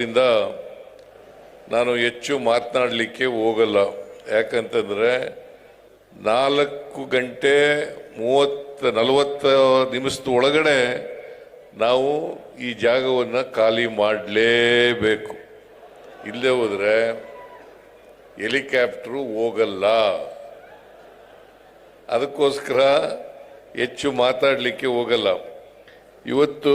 ಇಂದ ನಾನು ಹೆಚ್ಚು ಮಾತನಾಡಲಿಕ್ಕೆ ಹೋಗಲ್ಲ. ಯಾಕಂತಂದ್ರೆ 4 ಗಂಟೆ 40 ನಿಮಿಷದ ಒಳಗಡೆ ನಾವು ಈ ಜಾಗವನ್ನು ಖಾಲಿ ಮಾಡಲೇಬೇಕು. ಇಲ್ಲೇ ಹೋದ್ರೆ ಹೆಲಿಕಾಪ್ಟರ್ ಹೋಗಲ್ಲ. ಅದಕ್ಕೋಸ್ಕರ ಹೆಚ್ಚು ಮಾತಾಡಲಿಕ್ಕೆ ಹೋಗಲ್ಲ. ಇವತ್ತು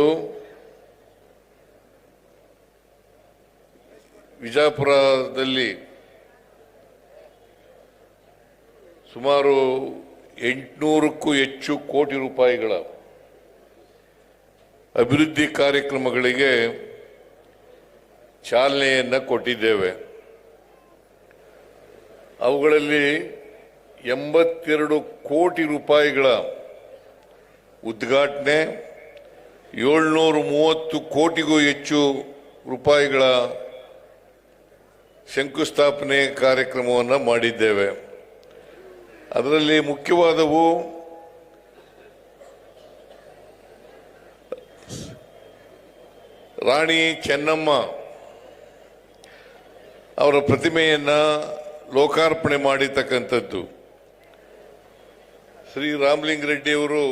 ವಿಜಯಪುರದಲ್ಲಿ ಸುಮಾರು 800ಕ್ಕೂ ಹೆಚ್ಚು ಕೋಟಿ ರೂಪಾಯಿಗಳ ಅಭಿವೃದ್ಧಿ ಕಾರ್ಯಕ್ರಮಗಳಿಗೆ ಚಾಲನೆಯನ್ನು ಕೊಟ್ಟಿದ್ದೇವೆ. ಅವುಗಳಲ್ಲಿ 82 ಕೋಟಿ ರೂಪಾಯಿಗಳ ಉದ್ಘಾಟನೆ, 730 ಕೋಟಿಗೂ ಹೆಚ್ಚು ರೂಪಾಯಿಗಳ ಶಂಕುಸ್ಥಾಪನೆ ಕಾರ್ಯಕ್ರಮವನ್ನು ಮಾಡಿದ್ದೇವೆ. ಅದರಲ್ಲಿ ಮುಖ್ಯವಾದವು ರಾಣಿ ಚೆನ್ನಮ್ಮ ಅವರ ಪ್ರತಿಮೆಯನ್ನು ಲೋಕಾರ್ಪಣೆ ಮಾಡಿರ್ತಕ್ಕಂಥದ್ದು. ಶ್ರೀ ರಾಮಲಿಂಗಾರೆಡ್ಡಿಯವರು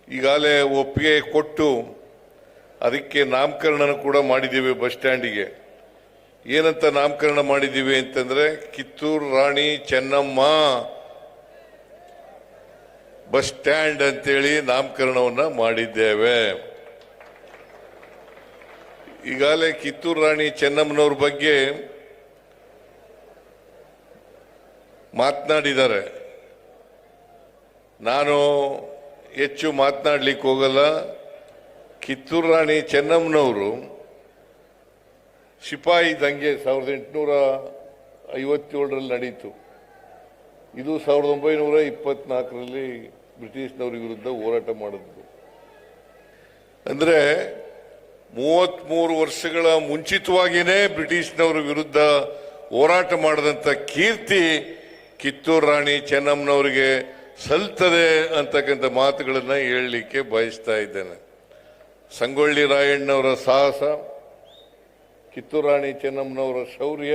ಈಗಾಗಲೇ ಒಪ್ಪಿಗೆ ಕೊಟ್ಟು ಅದಕ್ಕೆ ನಾಮಕರಣ ಕೂಡ ಮಾಡಿದ್ದೇವೆ. ಬಸ್ ಸ್ಟ್ಯಾಂಡಿಗೆ ಏನಂತ ನಾಮಕರಣ ಮಾಡಿದ್ದೀವಿ ಅಂತಂದ್ರೆ ಕಿತ್ತೂರು ರಾಣಿ ಚೆನ್ನಮ್ಮ ಬಸ್ ಸ್ಟ್ಯಾಂಡ್ ಅಂತೇಳಿ ನಾಮಕರಣವನ್ನು ಮಾಡಿದ್ದೇವೆ. ಈಗಾಗಲೇ ಕಿತ್ತೂರು ರಾಣಿ ಚೆನ್ನಮ್ಮನವ್ರ ಬಗ್ಗೆ ಮಾತನಾಡಿದ್ದಾರೆ. ನಾನು ಹೆಚ್ಚು ಮಾತನಾಡಲಿಕ್ಕೆ ಹೋಗಲ್ಲ. ಕಿತ್ತೂರು ರಾಣಿ ಚೆನ್ನಮ್ಮನವರು ಸಿಪಾಯಿ ದಂಗೆ 1857ರಲ್ಲಿ ನಡೀತು. ಇದು 1924ರಲ್ಲಿ ಬ್ರಿಟಿಷ್ನವ್ರ ವಿರುದ್ಧ ಹೋರಾಟ ಮಾಡಿದ್ರು. ಅಂದರೆ 33 ವರ್ಷಗಳ ಮುಂಚಿತವಾಗಿಯೇ ಬ್ರಿಟಿಷ್ನವರ ವಿರುದ್ಧ ಹೋರಾಟ ಮಾಡಿದಂಥ ಕೀರ್ತಿ ಕಿತ್ತೂರು ರಾಣಿ ಚೆನ್ನಮ್ಮನವರಿಗೆ ಸಲ್ತದೆ ಅಂತಕ್ಕಂಥ ಮಾತುಗಳನ್ನು ಹೇಳಲಿಕ್ಕೆ ಬಯಸ್ತಾ ಇದ್ದೇನೆ. ಸಂಗೊಳ್ಳಿ ರಾಯಣ್ಣವರ ಸಾಹಸ, ಕಿತ್ತೂರು ರಾಣಿ ಚೆನ್ನಮ್ಮನವರ ಶೌರ್ಯ,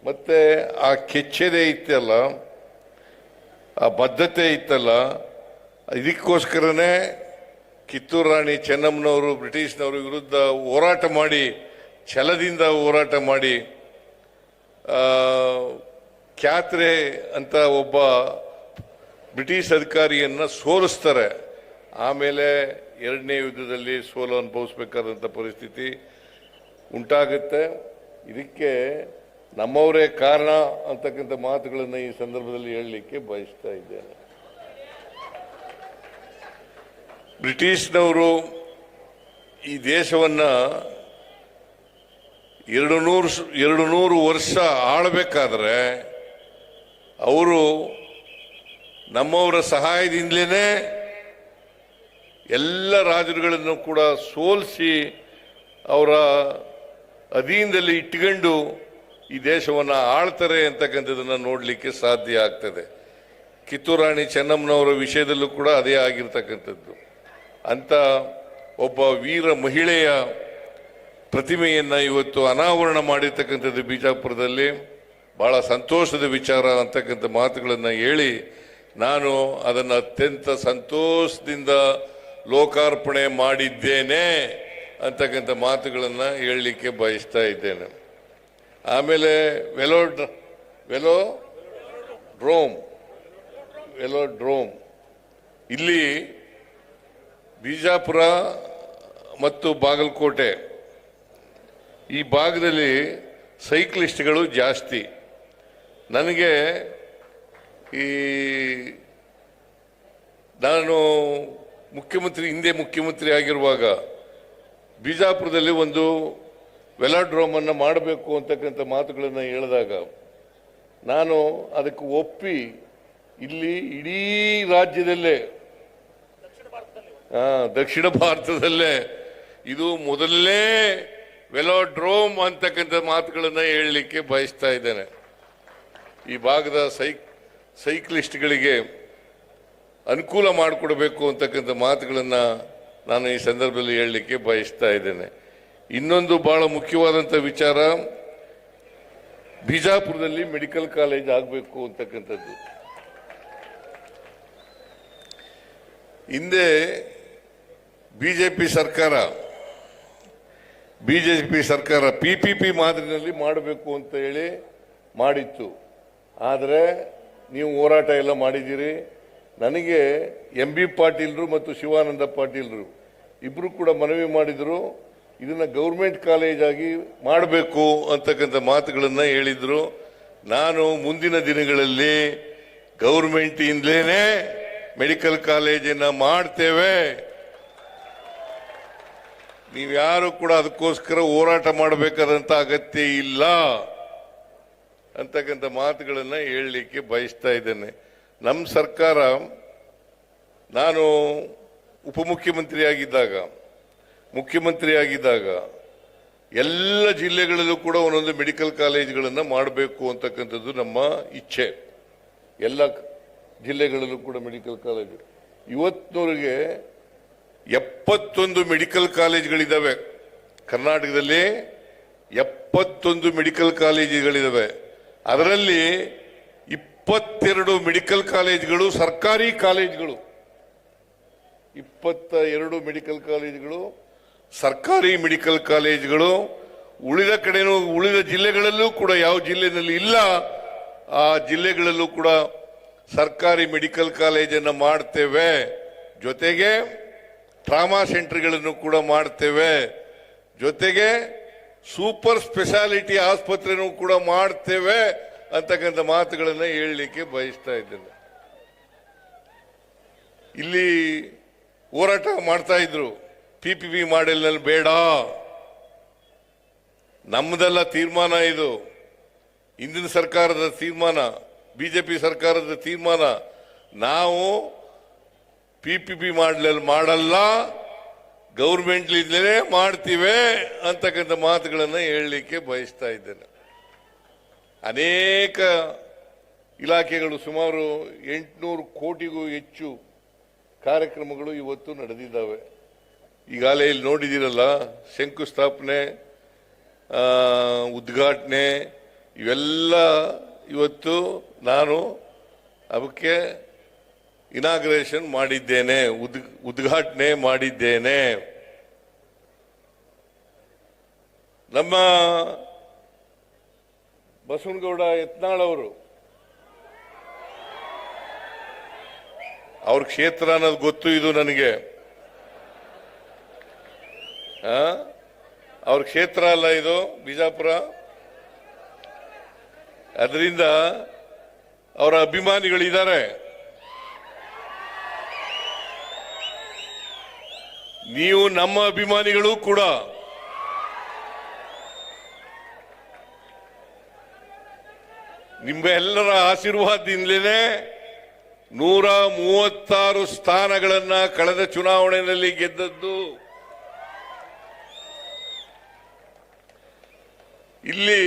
ಮತ್ತೆ ಆ ಕೆಚ್ಚೆದೆ ಇತ್ತಲ್ಲ, ಆ ಬದ್ಧತೆ ಇತ್ತಲ್ಲ, ಇದಕ್ಕೋಸ್ಕರನೇ ಕಿತ್ತೂರು ರಾಣಿ ಚೆನ್ನಮ್ಮನವರು ಬ್ರಿಟಿಷ್ನವರ ವಿರುದ್ಧ ಹೋರಾಟ ಮಾಡಿ, ಛಲದಿಂದ ಹೋರಾಟ ಮಾಡಿ, ಕ್ಯಾತ್ರೆ ಅಂತ ಒಬ್ಬ ಬ್ರಿಟಿಷ್ ಅಧಿಕಾರಿಯನ್ನು ಸೋಲಿಸ್ತಾರೆ. ಆಮೇಲೆ ಎರಡನೇ ಯುದ್ಧದಲ್ಲಿ ಸೋಲು ಅನುಭವಿಸಬೇಕಾದಂಥ ಪರಿಸ್ಥಿತಿ ಉಂಟಾಗುತ್ತೆ. ಇದಕ್ಕೆ ನಮ್ಮವರೇ ಕಾರಣ ಅಂತಕ್ಕಂಥ ಮಾತುಗಳನ್ನು ಈ ಸಂದರ್ಭದಲ್ಲಿ ಹೇಳಲಿಕ್ಕೆ ಬಯಸ್ತಾ ಇದ್ದೇನೆ. ಬ್ರಿಟಿಷ್ನವರು ಈ ದೇಶವನ್ನ 200 ವರ್ಷ ಆಳಬೇಕಾದ್ರೆ ಅವರು ನಮ್ಮವರ ಸಹಾಯದಿಂದಲೇ ಎಲ್ಲ ರಾಜರುಗಳನ್ನು ಕೂಡ ಸೋಲಿಸಿ ಅವರ ಅಧೀನದಲ್ಲಿ ಇಟ್ಕೊಂಡು ಈ ದೇಶವನ್ನು ಆಳ್ತಾರೆ ಅಂತಕ್ಕಂಥದ್ದನ್ನು ನೋಡಲಿಕ್ಕೆ ಸಾಧ್ಯ ಆಗ್ತದೆ. ಕಿತ್ತೂರು ರಾಣಿ ಚೆನ್ನಮ್ಮನವರ ವಿಷಯದಲ್ಲೂ ಕೂಡ ಅದೇ ಆಗಿರ್ತಕ್ಕಂಥದ್ದು. ಅಂತ ಒಬ್ಬ ವೀರ ಮಹಿಳೆಯ ಪ್ರತಿಮೆಯನ್ನು ಇವತ್ತು ಅನಾವರಣ ಮಾಡಿರ್ತಕ್ಕಂಥದ್ದು ಬಿಜಾಪುರದಲ್ಲಿ ಬಹಳ ಸಂತೋಷದ ವಿಚಾರ ಅಂತಕ್ಕಂಥ ಮಾತುಗಳನ್ನು ಹೇಳಿ ನಾನು ಅದನ್ನು ಅತ್ಯಂತ ಸಂತೋಷದಿಂದ ಲೋಕಾರ್ಪಣೆ ಮಾಡಿದ್ದೇನೆ ಅಂತಕ್ಕಂಥ ಮಾತುಗಳನ್ನು ಹೇಳಲಿಕ್ಕೆ ಬಯಸ್ತಾ ಇದ್ದೇನೆ. ಆಮೇಲೆ ವೆಲೋಡ್ರೋಮ್ ಇಲ್ಲಿ ಬಿಜಾಪುರ ಮತ್ತು ಬಾಗಲಕೋಟೆ ಈ ಭಾಗದಲ್ಲಿ ಸೈಕ್ಲಿಸ್ಟ್ಗಳು ಜಾಸ್ತಿ. ನನಗೆ ನಾನು ಹಿಂದೆ ಮುಖ್ಯಮಂತ್ರಿ ಆಗಿರುವಾಗ ಬಿಜಾಪುರದಲ್ಲಿ ಒಂದು ವೆಲಾಡ್ರೋಮನ್ನು ಮಾಡಬೇಕು ಅಂತಕ್ಕಂಥ ಮಾತುಗಳನ್ನು ಹೇಳಿದಾಗ ನಾನು ಅದಕ್ಕೆ ಒಪ್ಪಿ ಇಲ್ಲಿ ಇಡೀ ರಾಜ್ಯದಲ್ಲೇ ದಕ್ಷಿಣ ಭಾರತದಲ್ಲೇ ಇದು ಮೊದಲನೇ ವೆಲಾಡ್ರೋಮ್ ಅಂತಕ್ಕಂಥ ಮಾತುಗಳನ್ನು ಹೇಳಲಿಕ್ಕೆ ಬಯಸ್ತಾ ಇದ್ದೇನೆ. ಈ ಭಾಗದ ಸೈಕ್ಲಿಸ್ಟ್ಗಳಿಗೆ ಅನುಕೂಲ ಮಾಡಿಕೊಡಬೇಕು ಅಂತಕ್ಕಂಥ ಮಾತುಗಳನ್ನು ನಾನು ಈ ಸಂದರ್ಭದಲ್ಲಿ ಹೇಳಲಿಕ್ಕೆ ಬಯಸ್ತಾ ಇದ್ದೇನೆ. ಇನ್ನೊಂದು ಬಹಳ ಮುಖ್ಯವಾದಂಥ ವಿಚಾರ, ಬಿಜಾಪುರದಲ್ಲಿ ಮೆಡಿಕಲ್ ಕಾಲೇಜ್ ಆಗಬೇಕು ಅಂತಕ್ಕಂಥದ್ದು. ಹಿಂದೆ ಬಿಜೆಪಿ ಸರ್ಕಾರ PPP ಮಾದರಿನಲ್ಲಿ ಮಾಡಬೇಕು ಅಂತ ಹೇಳಿ ಮಾಡಿತ್ತು. ಆದರೆ ನೀವು ಹೋರಾಟ ಎಲ್ಲ ಮಾಡಿದ್ದೀರಿ. ನನಗೆ MB ಪಾಟೀಲ್ರು ಮತ್ತು ಶಿವಾನಂದ ಪಾಟೀಲ್ರು ಇಬ್ರು ಕೂಡ ಮನವಿ ಮಾಡಿದ್ರು, ಇದನ್ನ ಗೌರ್ಮೆಂಟ್ ಕಾಲೇಜ್ ಆಗಿ ಮಾಡಬೇಕು ಅಂತಕ್ಕಂಥ ಮಾತುಗಳನ್ನ ಹೇಳಿದ್ರು. ನಾನು ಮುಂದಿನ ದಿನಗಳಲ್ಲಿ ಗೌರ್ಮೆಂಟ್ ಇಂದಲೇನೆ ಮೆಡಿಕಲ್ ಕಾಲೇಜನ್ನ ಮಾಡ್ತೇವೆ, ನೀವ್ಯಾರು ಕೂಡ ಅದಕ್ಕೋಸ್ಕರ ಹೋರಾಟ ಮಾಡಬೇಕಾದಂತ ಅಗತ್ಯ ಇಲ್ಲ ಅಂತಕ್ಕಂಥ ಮಾತುಗಳನ್ನ ಹೇಳಲಿಕ್ಕೆ ಬಯಸ್ತಾ ಇದ್ದೇನೆ. ನಮ್ಮ ಸರ್ಕಾರ, ನಾನು ಮುಖ್ಯಮಂತ್ರಿಯಾಗಿದ್ದಾಗ ಎಲ್ಲ ಜಿಲ್ಲೆಗಳಲ್ಲೂ ಕೂಡ ಒಂದೊಂದು ಮೆಡಿಕಲ್ ಕಾಲೇಜ್ಗಳನ್ನು ಮಾಡಬೇಕು ಅಂತಕ್ಕಂಥದ್ದು ನಮ್ಮ ಇಚ್ಛೆ. ಎಲ್ಲ ಜಿಲ್ಲೆಗಳಲ್ಲೂ ಕೂಡ ಮೆಡಿಕಲ್ ಕಾಲೇಜು. ಇವತ್ತಿನವರೆಗೆ 71 ಮೆಡಿಕಲ್ ಕಾಲೇಜ್ಗಳಿದ್ದಾವೆ. ಕರ್ನಾಟಕದಲ್ಲಿ 71 ಮೆಡಿಕಲ್ ಕಾಲೇಜುಗಳಿದ್ದಾವೆ. ಅದರಲ್ಲಿ 22 ಮೆಡಿಕಲ್ ಕಾಲೇಜುಗಳು ಸರ್ಕಾರಿ ಕಾಲೇಜುಗಳು. 22 ಮೆಡಿಕಲ್ ಕಾಲೇಜುಗಳು ಸರ್ಕಾರಿ ಮೆಡಿಕಲ್ ಕಾಲೇಜುಗಳು. ಉಳಿದ ಜಿಲ್ಲೆಗಳಲ್ಲೂ ಕೂಡ ಯಾವ ಜಿಲ್ಲೆಯಲ್ಲಿ ಇಲ್ಲ ಆ ಜಿಲ್ಲೆಗಳಲ್ಲೂ ಕೂಡ ಸರ್ಕಾರಿ ಮೆಡಿಕಲ್ ಕಾಲೇಜನ್ನು ಮಾಡ್ತೇವೆ. ಜೊತೆಗೆ ಟ್ರಾಮಾ ಸೆಂಟರ್ಗಳನ್ನು ಕೂಡ ಮಾಡ್ತೇವೆ. ಜೊತೆಗೆ ಸೂಪರ್ ಸ್ಪೆಷಾಲಿಟಿ ಆಸ್ಪತ್ರೆನೂ ಕೂಡ ಮಾಡ್ತೇವೆ ಅಂತಕ್ಕಂಥ ಮಾತುಗಳನ್ನು ಹೇಳಲಿಕ್ಕೆ ಬಯಸ್ತಾ ಇದ್ದೇನೆ. ಇಲ್ಲಿ ಹೋರಾಟ ಮಾಡ್ತಾ ಇದ್ರು, PPP ಮಾಡೆಲ್ನಲ್ಲಿ ಬೇಡ, ನಮ್ಮದೆಲ್ಲ ತೀರ್ಮಾನ, ಇದು ಹಿಂದಿನ ಸರ್ಕಾರದ ತೀರ್ಮಾನ, ಬಿಜೆಪಿ ಸರ್ಕಾರದ ತೀರ್ಮಾನ. ನಾವು PPP ಮಾಡೆಲ್ ಮಾಡಲ್ಲ, ಗೌರ್ಮೆಂಟ್ಲಿಂದಲೇ ಮಾಡ್ತೀವಿ ಅಂತಕ್ಕಂಥ ಮಾತುಗಳನ್ನು ಹೇಳಲಿಕ್ಕೆ ಬಯಸ್ತಾ ಇದ್ದೇನೆ. ಅನೇಕ ಇಲಾಖೆಗಳು, ಸುಮಾರು 800 ಕೋಟಿಗೂ ಹೆಚ್ಚು ಕಾರ್ಯಕ್ರಮಗಳು ಇವತ್ತು ನಡೆದಿದ್ದಾವೆ. ಈಗಾಗಲೇ ಇಲ್ಲಿ ನೋಡಿದಿರಲ್ಲ, ಶಂಕುಸ್ಥಾಪನೆ, ಉದ್ಘಾಟನೆ, ಇವೆಲ್ಲ ಇವತ್ತು ನಾನು ಅದಕ್ಕೆ ಇನಾಗ್ರೇಷನ್ ಮಾಡಿದ್ದೇನೆ, ಉದ್ಘಾಟನೆ ಮಾಡಿದ್ದೇನೆ. ನಮ್ಮ ಬಸವನಗೌಡ ಯತ್ನಾಳ್ ಅವರು, ಅವ್ರ ಕ್ಷೇತ್ರ ಅನ್ನೋದು ಗೊತ್ತು, ಇದು ನನಗೆ. ಅವ್ರ ಕ್ಷೇತ್ರ ಅಲ್ಲ ಇದು, ಬಿಜಾಪುರ. ಅದರಿಂದ ಅವರ ಅಭಿಮಾನಿಗಳಿದ್ದಾರೆ. ನೀವು ನಮ್ಮ ಅಭಿಮಾನಿಗಳು ಕೂಡ. ನಿಮ್ಮೆಲ್ಲರ ಆಶೀರ್ವಾದದಿಂದಲೇ 136 ಸ್ಥಾನಗಳನ್ನ ಕಳೆದ ಚುನಾವಣೆಯಲ್ಲಿ ಗೆದ್ದದ್ದು. ಇಲ್ಲಿ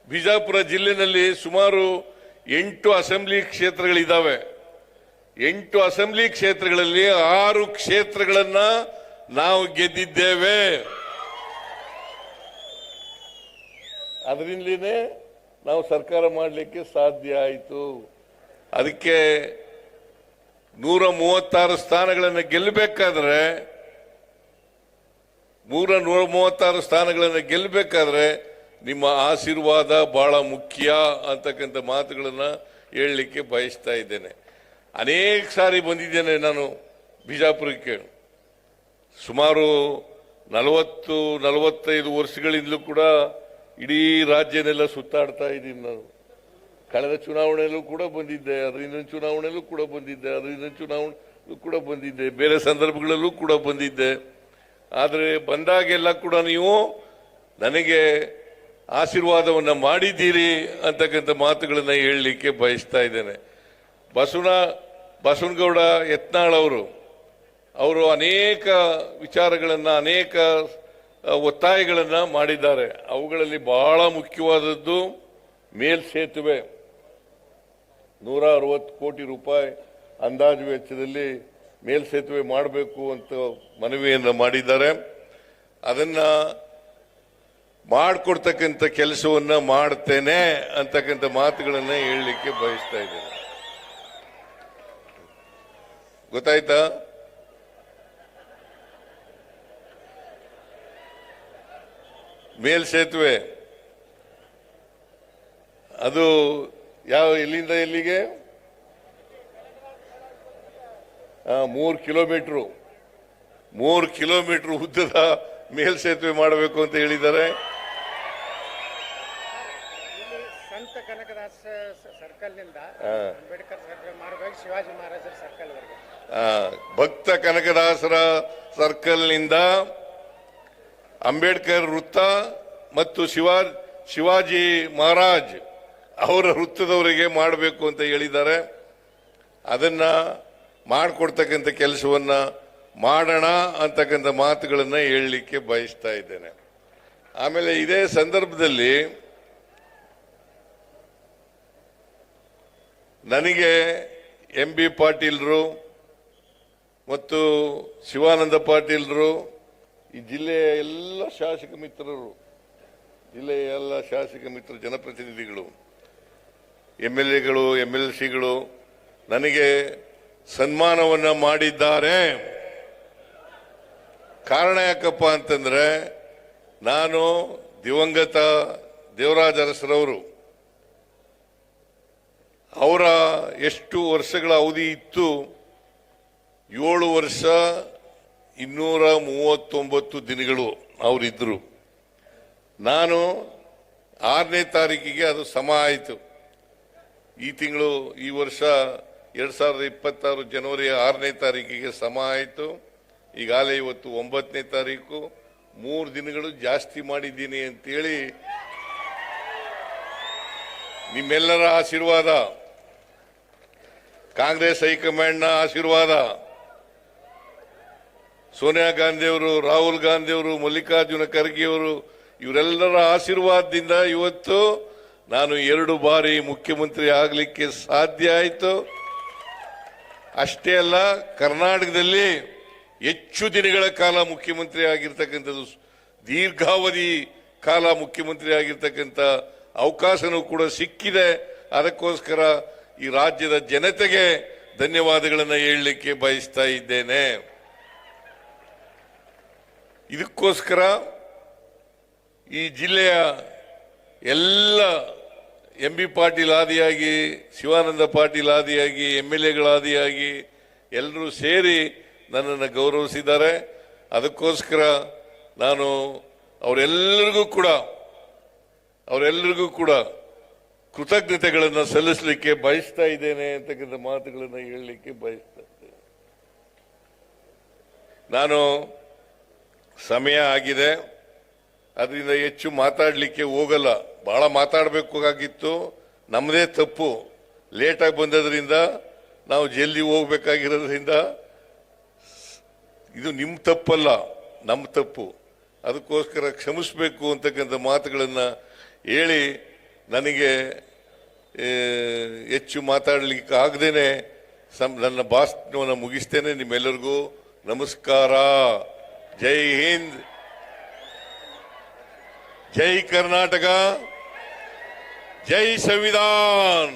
ಬಿಜಾಪುರ ಜಿಲ್ಲೆನಲ್ಲಿ ಸುಮಾರು 8 ಅಸೆಂಬ್ಲಿ ಕ್ಷೇತ್ರಗಳಿದ್ದಾವೆ. 8 ಅಸೆಂಬ್ಲಿ ಕ್ಷೇತ್ರಗಳಲ್ಲಿ 6 ಕ್ಷೇತ್ರಗಳನ್ನ ನಾವು ಗೆದ್ದಿದ್ದೇವೆ. ಅದರಿಂದಲೇ ನಾವು ಸರ್ಕಾರ ಮಾಡಲಿಕ್ಕೆ ಸಾಧ್ಯ ಆಯಿತು. ಅದಕ್ಕೆ 136 ಸ್ಥಾನಗಳನ್ನು ಗೆಲ್ಲಬೇಕಾದ್ರೆ 136 ಸ್ಥಾನಗಳನ್ನು ಗೆಲ್ಲಬೇಕಾದ್ರೆ ನಿಮ್ಮ ಆಶೀರ್ವಾದ ಬಹಳ ಮುಖ್ಯ ಅಂತಕ್ಕಂಥ ಮಾತುಗಳನ್ನು ಹೇಳಲಿಕ್ಕೆ ಬಯಸ್ತಾ ಇದ್ದೇನೆ. ಅನೇಕ ಸಾರಿ ಬಂದಿದ್ದೇನೆ ನಾನು ಬಿಜಾಪುರಕ್ಕೆ. ಸುಮಾರು 40-45 ವರ್ಷಗಳಿಂದಲೂ ಕೂಡ ಇಡೀ ರಾಜ್ಯನೆಲ್ಲ ಸುತ್ತಾಡ್ತಾ ಇದ್ದೀನಿ ನಾನು. ಕಳೆದ ಚುನಾವಣೆಯಲ್ಲೂ ಕೂಡ ಬಂದಿದ್ದೆ, ಅದರಿಂದ ಚುನಾವಣೆಯಲ್ಲೂ ಕೂಡ ಬಂದಿದ್ದೆ, ಅದರಿಂದ ಚುನಾವಣೆಯಲ್ಲೂ ಕೂಡ ಬಂದಿದ್ದೆ, ಬೇರೆ ಸಂದರ್ಭಗಳಲ್ಲೂ ಕೂಡ ಬಂದಿದ್ದೆ. ಆದರೆ ಬಂದಾಗೆಲ್ಲ ಕೂಡ ನೀವು ನನಗೆ ಆಶೀರ್ವಾದವನ್ನು ಮಾಡಿದ್ದೀರಿ ಅಂತಕ್ಕಂಥ ಮಾತುಗಳನ್ನು ಹೇಳಲಿಕ್ಕೆ ಬಯಸ್ತಾ ಇದ್ದೇನೆ. ಬಸವನಗೌಡ ಯತ್ನಾಳ್ ಅವರು ಅನೇಕ ವಿಚಾರಗಳನ್ನು, ಅನೇಕ ಒತ್ತಾಯಗಳನ್ನು ಮಾಡಿದ್ದಾರೆ. ಅವುಗಳಲ್ಲಿ ಬಹಳ ಮುಖ್ಯವಾದದ್ದು ಮೇಲ್ಸೇತುವೆ. 160 ಕೋಟಿ ರೂಪಾಯಿ ಅಂದಾಜು ವೆಚ್ಚದಲ್ಲಿ ಮೇಲ್ಸೇತುವೆ ಮಾಡಬೇಕು ಅಂತ ಮನವಿಯನ್ನು ಮಾಡಿದ್ದಾರೆ. ಅದನ್ನ ಮಾಡಿಕೊಡ್ತಕ್ಕಂಥ ಕೆಲಸವನ್ನ ಮಾಡ್ತೇನೆ ಅಂತಕ್ಕಂಥ ಮಾತುಗಳನ್ನ ಹೇಳಲಿಕ್ಕೆ ಬಯಸ್ತಾ ಇದ್ದೇನೆ. ಗೊತ್ತಾಯ್ತಾ? ಮೇಲ್ಸೇತುವೆ ಅದು ಎಲ್ಲಿಂದ ಎಲ್ಲಿಗೆ 3 ಕಿಲೋಮೀಟರ್ ಉದ್ದದ ಮೇಲ್ಸೇತುವೆ ಮಾಡಬೇಕು ಅಂತ ಹೇಳಿದ್ದಾರೆ. ಸಂತ ಕನಕದಾಸ ಸರ್ಕಲ್ ನಿಂದ ಅಂಬೇಡ್ಕರ್ ಸರ್ಕಲ್ ಮಾಡಬೇಕು, ಶಿವಾಜಿ ಮಹಾರಾಜರ ಸರ್ಕಲ್ ವರೆಗೆ. ಭಕ್ತ ಕನಕದಾಸರ ಸರ್ಕಲ್ನಿಂದ ಅಂಬೇಡ್ಕರ್ ವೃತ್ತ ಮತ್ತು ಶಿವಾಜಿ ಮಹಾರಾಜ್ ಅವರ ವೃತ್ತದವರೆಗೆ ಮಾಡಬೇಕು ಅಂತ ಹೇಳಿದ್ದಾರೆ. ಅದನ್ನ ಮಾಡಿಕೊಡ್ತಕ್ಕಂಥ ಕೆಲಸವನ್ನ ಮಾಡೋಣ ಅಂತಕ್ಕಂಥ ಮಾತುಗಳನ್ನ ಹೇಳಲಿಕ್ಕೆ ಬಯಸ್ತಾ ಇದ್ದೇನೆ. ಆಮೇಲೆ ಇದೇ ಸಂದರ್ಭದಲ್ಲಿ ನನಗೆ MB ಪಾಟೀಲ್ರು ಮತ್ತು ಶಿವಾನಂದ ಪಾಟೀಲ್ರು, ಈ ಜಿಲ್ಲೆಯ ಎಲ್ಲ ಶಾಸಕ ಮಿತ್ರರು, ಜಿಲ್ಲೆಯ ಎಲ್ಲ ಶಾಸಕ ಮಿತ್ರರು, ಜನಪ್ರತಿನಿಧಿಗಳು, MLAಗಳು, MLCಗಳು ನನಗೆ ಸನ್ಮಾನವನ್ನ ಮಾಡಿದ್ದಾರೆ. ಕಾರಣ ಯಾಕಪ್ಪ ಅಂತಂದ್ರೆ, ನಾನು ದಿವಂಗತ ದೇವರಾಜ ಅರಸರವರು ಅವರ ಎಷ್ಟು ವರ್ಷಗಳ ಅವಧಿ ಇತ್ತು? 7 ವರ್ಷ 239 ದಿನಗಳು ಅವರಿದ್ರು. ನಾನು 6ನೇ ತಾರೀಕಿಗೆ ಅದು ಸಮ ಆಯಿತು. ಈ ವರ್ಷ 2026 ಜನವರಿ 6ನೇ ತಾರೀಕಿಗೆ ಸಮ ಆಯಿತು. ಈಗಾಗಲೇ ಇವತ್ತು 9ನೇ ತಾರೀಕು, 3 ದಿನಗಳು ಜಾಸ್ತಿ ಮಾಡಿದ್ದೀನಿ ಅಂತೇಳಿ ನಿಮ್ಮೆಲ್ಲರ ಆಶೀರ್ವಾದ, ಕಾಂಗ್ರೆಸ್ ಹೈಕಮಾಂಡ್ನ ಆಶೀರ್ವಾದ, ಸೋನಿಯಾ ಗಾಂಧಿಯವರು, ರಾಹುಲ್ ಗಾಂಧಿಯವರು, ಮಲ್ಲಿಕಾರ್ಜುನ ಖರ್ಗೆಯವರು, ಇವರೆಲ್ಲರ ಆಶೀರ್ವಾದದಿಂದ ಇವತ್ತು ನಾನು 2 ಬಾರಿ ಮುಖ್ಯಮಂತ್ರಿ ಆಗಲಿಕ್ಕೆ ಸಾಧ್ಯ ಆಯಿತು. ಅಷ್ಟೇ ಅಲ್ಲ, ಕರ್ನಾಟಕದಲ್ಲಿ ಹೆಚ್ಚು ದಿನಗಳ ಕಾಲ ಮುಖ್ಯಮಂತ್ರಿ ಆಗಿರ್ತಕ್ಕಂಥದ್ದು, ದೀರ್ಘಾವಧಿ ಕಾಲ ಮುಖ್ಯಮಂತ್ರಿ ಆಗಿರ್ತಕ್ಕಂಥ ಅವಕಾಶನೂ ಕೂಡ ಸಿಕ್ಕಿದೆ. ಅದಕ್ಕೋಸ್ಕರ ಈ ರಾಜ್ಯದ ಜನತೆಗೆ ಧನ್ಯವಾದಗಳನ್ನು ಹೇಳಲಿಕ್ಕೆ ಬಯಸ್ತಾ ಇದ್ದೇನೆ. ಇದಕ್ಕೋಸ್ಕರ ಈ ಜಿಲ್ಲೆಯ ಎಲ್ಲ MB ಪಾಟೀಲ್ ಆದಿಯಾಗಿ, ಶಿವಾನಂದ ಪಾಟೀಲ್ ಆದಿಯಾಗಿ, MLAಗಳಾದಿಯಾಗಿ ಎಲ್ಲರೂ ಸೇರಿ ನನ್ನನ್ನು ಗೌರವಿಸಿದ್ದಾರೆ. ಅದಕ್ಕೋಸ್ಕರ ನಾನು ಅವರೆಲ್ಲರಿಗೂ ಕೂಡ ಕೃತಜ್ಞತೆಗಳನ್ನು ಸಲ್ಲಿಸಲಿಕ್ಕೆ ಬಯಸ್ತಾ ಇದ್ದೇನೆ ಅಂತಕ್ಕಂಥ ಮಾತುಗಳನ್ನು ಹೇಳಲಿಕ್ಕೆ ಬಯಸ್ತಾ ಇದ್ದೇನೆ. ನಾನು ಸಮಯ ಆಗಿದೆ, ಅದರಿಂದ ಹೆಚ್ಚು ಮಾತಾಡಲಿಕ್ಕೆ ಹೋಗಲ್ಲ. ಬಹಳ ಮಾತಾಡಬೇಕಾಗಿತ್ತು, ನಮ್ಮದೇ ತಪ್ಪು. ಲೇಟಾಗಿ ಬಂದದ್ರಿಂದ, ನಾವು ಜಲ್ದಿ ಹೋಗ್ಬೇಕಾಗಿರೋದ್ರಿಂದ, ಇದು ನಿಮ್ಮ ತಪ್ಪಲ್ಲ, ನಮ್ಮ ತಪ್ಪು. ಅದಕ್ಕೋಸ್ಕರ ಕ್ಷಮಿಸಬೇಕು ಅಂತಕ್ಕಂಥ ಮಾತುಗಳನ್ನು ಹೇಳಿ ನನಗೆ ಹೆಚ್ಚು ಮಾತಾಡಲಿಕ್ಕೆ ಆಗದೇನೆ ನನ್ನ ಭಾಷಣವನ್ನು ಮುಗಿಸ್ತೇನೆ. ನಿಮ್ಮೆಲ್ಲರಿಗೂ ನಮಸ್ಕಾರ. ಜೈ ಹಿಂದ್, ಜೈ ಕರ್ನಾಟಕ, ಜೈ ಸಂವಿಧಾನ್.